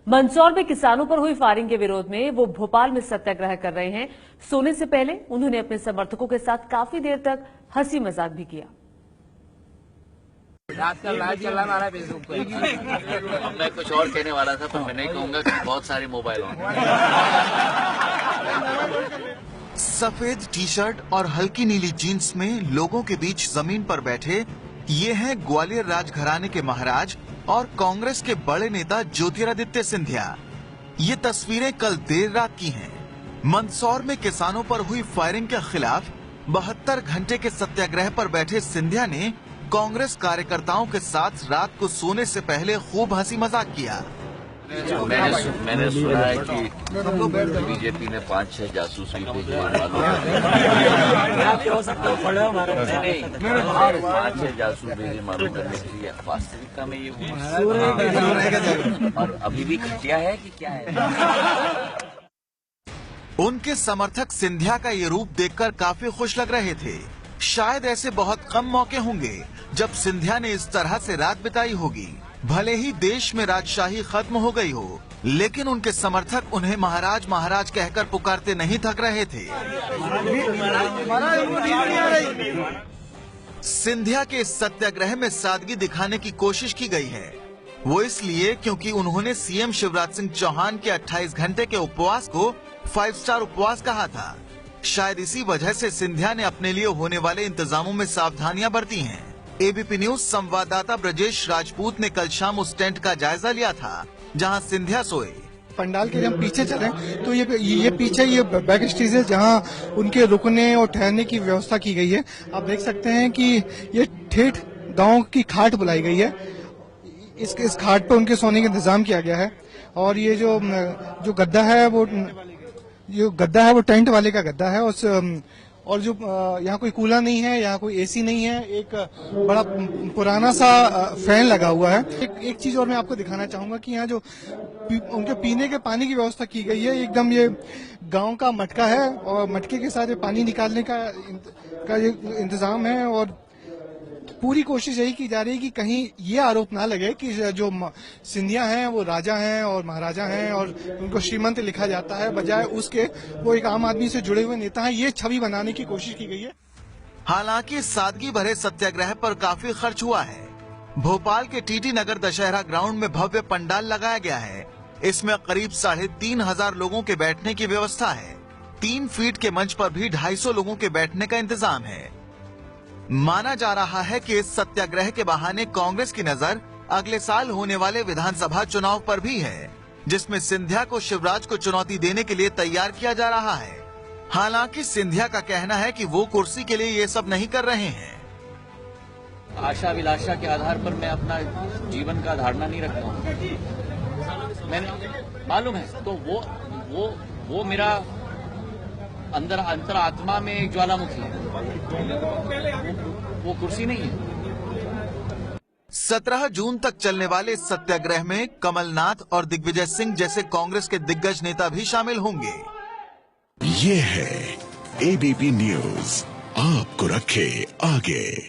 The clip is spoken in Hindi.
मंदसौर में किसानों पर हुई फायरिंग के विरोध में वो भोपाल में सत्याग्रह कर रहे हैं। सोने से पहले उन्होंने अपने समर्थकों के साथ काफी देर तक हंसी मजाक भी किया। आजकल लाइव चल रहा है फेसबुक पे। मैं कुछ और कहने वाला था पर मैं नहीं कहूंगा कि बहुत सारे मोबाइल ऑन। सफेद टी शर्ट और हल्की नीली जीन्स में लोगों के बीच जमीन पर बैठे ये हैं ग्वालियर राजघराने के महाराज और कांग्रेस के बड़े नेता ज्योतिरादित्य सिंधिया। ये तस्वीरें कल देर रात की हैं। मंदसौर में किसानों पर हुई फायरिंग के खिलाफ 72 घंटे के सत्याग्रह पर बैठे सिंधिया ने कांग्रेस कार्यकर्ताओं के साथ रात को सोने से पहले खूब हंसी मजाक किया। मैंने सुना है कि बीजेपी ने 5-6 जासूस भी भेजे। 5-6 जासूस भेजे मालूम करने के लिए। वास्तविकता में ये और अभी भी घटिया है कि क्या है? उनके समर्थक सिंधिया का ये रूप देखकर काफी खुश लग रहे थे। शायद ऐसे बहुत कम मौके होंगे जब सिंधिया ने इस तरह से रात बिताई होगी। भले ही देश में राजशाही खत्म हो गई हो, लेकिन उनके समर्थक उन्हें महाराज महाराज कहकर पुकारते नहीं थक रहे थे। सिंधिया के इस सत्याग्रह में सादगी दिखाने की कोशिश की गई है। वो इसलिए क्योंकि उन्होंने सीएम शिवराज सिंह चौहान के 28 घंटे के उपवास को 5 स्टार उपवास कहा था। शायद इसी वजह से सिंधिया ने अपने लिए होने वाले इंतजामों में सावधानियां बरती हैं। एबीपी न्यूज संवाददाता ब्रजेश राजपूत ने कल शाम उस टेंट का जायजा लिया था जहां सिंधिया सोए। पंडाल के हम पीछे चले तो ये पीछे ये बैक स्टेज है जहां उनके रुकने और ठहरने की व्यवस्था की गई है। आप देख सकते हैं कि ये ठेठ गांव की खाट बुलाई गई है। इस खाट पर उनके सोने का इंतजाम किया गया है। और ये जो गद्दा है वो टेंट वाले का गद्दा है। और जो यहाँ कोई कूलर नहीं है, यहाँ कोई एसी नहीं है, एक बड़ा पुराना सा फैन लगा हुआ है। एक चीज और मैं आपको दिखाना चाहूंगा कि यहाँ जो उनके पीने के पानी की व्यवस्था की गई है, एकदम ये गांव का मटका है और मटके के साथ पानी निकालने का ये इंतजाम है। और पूरी कोशिश यही की जा रही है कि कहीं ये आरोप ना लगे कि जो सिंधिया हैं वो राजा हैं और महाराजा हैं और उनको श्रीमंत लिखा जाता है, बजाय उसके वो एक आम आदमी से जुड़े हुए नेता हैं। ये छवि बनाने की कोशिश की गई है। हालांकि सादगी भरे सत्याग्रह पर काफी खर्च हुआ है। भोपाल के टीटी नगर दशहरा ग्राउंड में भव्य पंडाल लगाया गया है। इसमें करीब 3,500 लोगों के बैठने की व्यवस्था है। 3 फीट के मंच पर भी 250 लोगों के बैठने का इंतजाम है। माना जा रहा है कि इस सत्याग्रह के बहाने कांग्रेस की नजर अगले साल होने वाले विधानसभा चुनाव पर भी है, जिसमें सिंधिया को शिवराज को चुनौती देने के लिए तैयार किया जा रहा है। हालांकि सिंधिया का कहना है कि वो कुर्सी के लिए ये सब नहीं कर रहे हैं। आशा विलाशा के आधार पर मैं अपना जीवन का धारणा नहीं रखता हूँ। मैंने मालूम है तो वो मेरा अंदर आत्मा में एक ज्वालामुखी है, वो कुर्सी नहीं है। 17 जून तक चलने वाले इस सत्याग्रह में कमलनाथ और दिग्विजय सिंह जैसे कांग्रेस के दिग्गज नेता भी शामिल होंगे। ये है एबीपी न्यूज, आपको रखे आगे।